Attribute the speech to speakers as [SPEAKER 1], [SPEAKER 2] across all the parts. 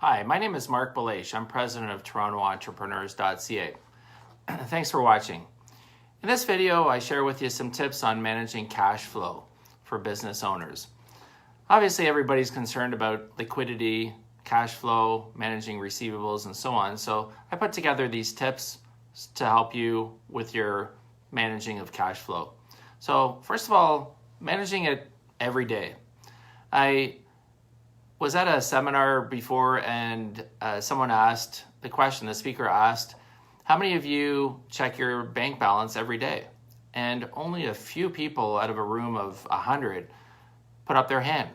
[SPEAKER 1] Hi, my name is Mark Belache. I'm president of TorontoEntrepreneurs.ca. Thanks for watching. In this video, I share with you some tips on managing cash flow for business owners. Obviously, everybody's concerned about liquidity, cash flow, managing receivables, and so on. So I put together these tips to help you with your managing of cash flow. So first of all, managing it every day. I was at a seminar before and someone asked the question, the speaker asked, how many of you check your bank balance every day? And only a few people out of a room of 100 put up their hand.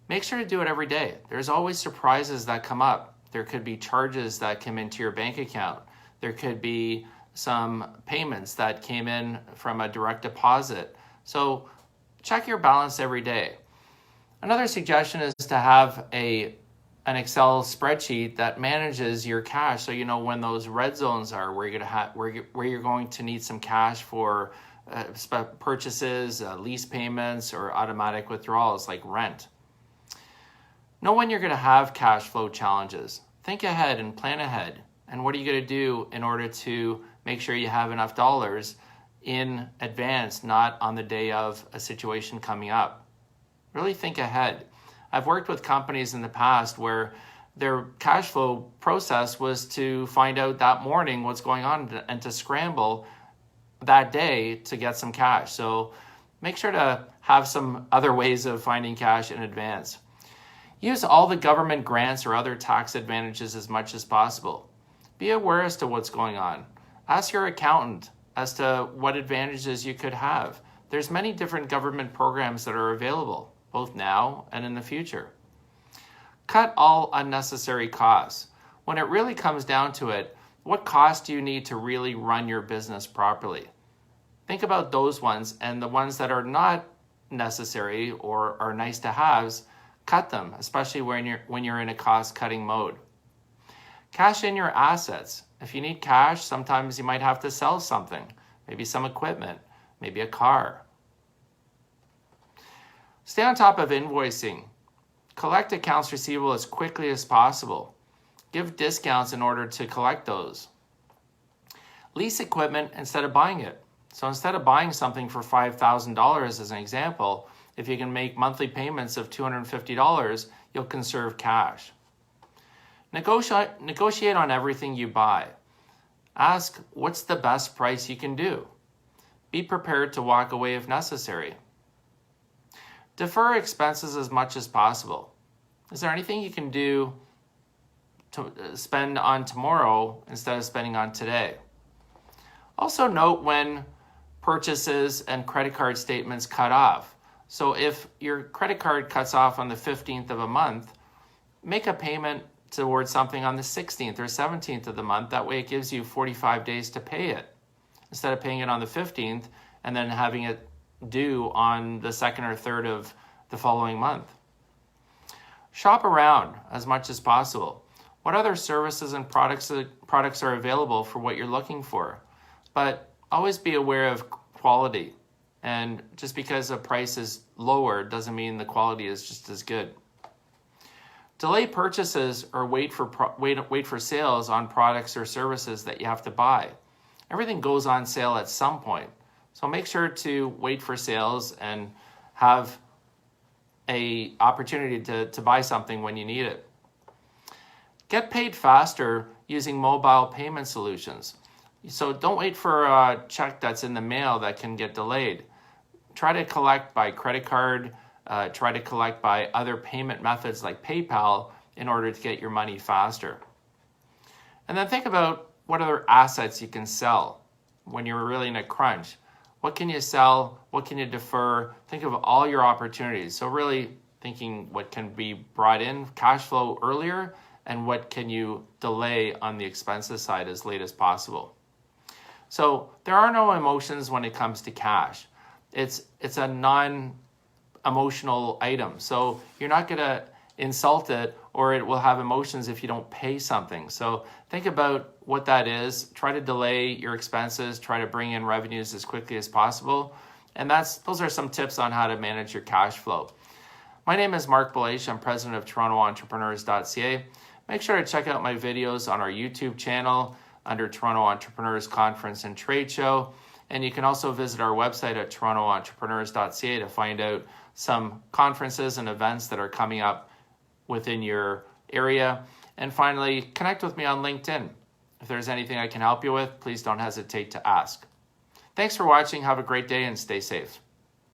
[SPEAKER 1] Make sure to do it every day. There's always surprises that come up. There could be charges that come into your bank account. There could be some payments that came in from a direct deposit. So check your balance every day. Another suggestion is to have an Excel spreadsheet that manages your cash, so you know when those red zones are, where you're going to need some cash for purchases, lease payments, or automatic withdrawals like rent. Know when you're going to have cash flow challenges. Think ahead and plan ahead. And what are you going to do in order to make sure you have enough dollars in advance, not on the day of a situation coming up? Really think ahead. I've worked with companies in the past where their cash flow process was to find out that morning what's going on and to scramble that day to get some cash. So make sure to have some other ways of finding cash in advance. Use all the government grants or other tax advantages as much as possible. Be aware as to what's going on. Ask your accountant as to what advantages you could have. There's many different government programs that are available, both now and in the future. Cut all unnecessary costs. When it really comes down to it, what costs do you need to really run your business properly? Think about those ones, and the ones that are not necessary or are nice to haves, cut them, especially when you're in a cost-cutting mode. Cash in your assets. If you need cash, sometimes you might have to sell something, maybe some equipment, maybe a car. Stay on top of invoicing. Collect accounts receivable as quickly as possible. Give discounts in order to collect those. Lease equipment instead of buying it. So instead of buying something for $5,000 as an example, if you can make monthly payments of $250, you'll conserve cash. Negotiate on everything you buy. Ask what's the best price you can do. Be prepared to walk away if necessary. Defer expenses as much as possible. Is there anything you can do to spend on tomorrow instead of spending on today? Also note when purchases and credit card statements cut off. So if your credit card cuts off on the 15th of a month, make a payment towards something on the 16th or 17th of the month. That way it gives you 45 days to pay it, instead of paying it on the 15th and then having it due on the 2nd or 3rd of the following month. Shop around as much as possible. What other services and products are available for what you're looking for? But always be aware of quality. And just because a price is lower doesn't mean the quality is just as good. Delay purchases or wait for sales on products or services that you have to buy. Everything goes on sale at some point. So make sure to wait for sales and have an opportunity to buy something when you need it. Get paid faster using mobile payment solutions. So don't wait for a check that's in the mail that can get delayed. Try to collect by credit card, try to collect by other payment methods like PayPal in order to get your money faster. And then think about what other assets you can sell when you're really in a crunch. What can you sell? What can you defer? Think of all your opportunities. So really thinking what can be brought in cash flow earlier and what can you delay on the expenses side as late as possible. So there are no emotions when it comes to cash. It's a non-emotional item. So you're not going to insult it, or it will have emotions if you don't pay something. So think about what that is. Try to delay your expenses. Try to bring in revenues as quickly as possible. And those are some tips on how to manage your cash flow. My name is Mark Belache. I'm president of TorontoEntrepreneurs.ca. Make sure to check out my videos on our YouTube channel under Toronto Entrepreneurs Conference and Trade Show. And you can also visit our website at TorontoEntrepreneurs.ca to find out some conferences and events that are coming up within your area. And finally, connect with me on LinkedIn. If there's anything I can help you with, please don't hesitate to ask. Thanks for watching. Have a great day and stay safe.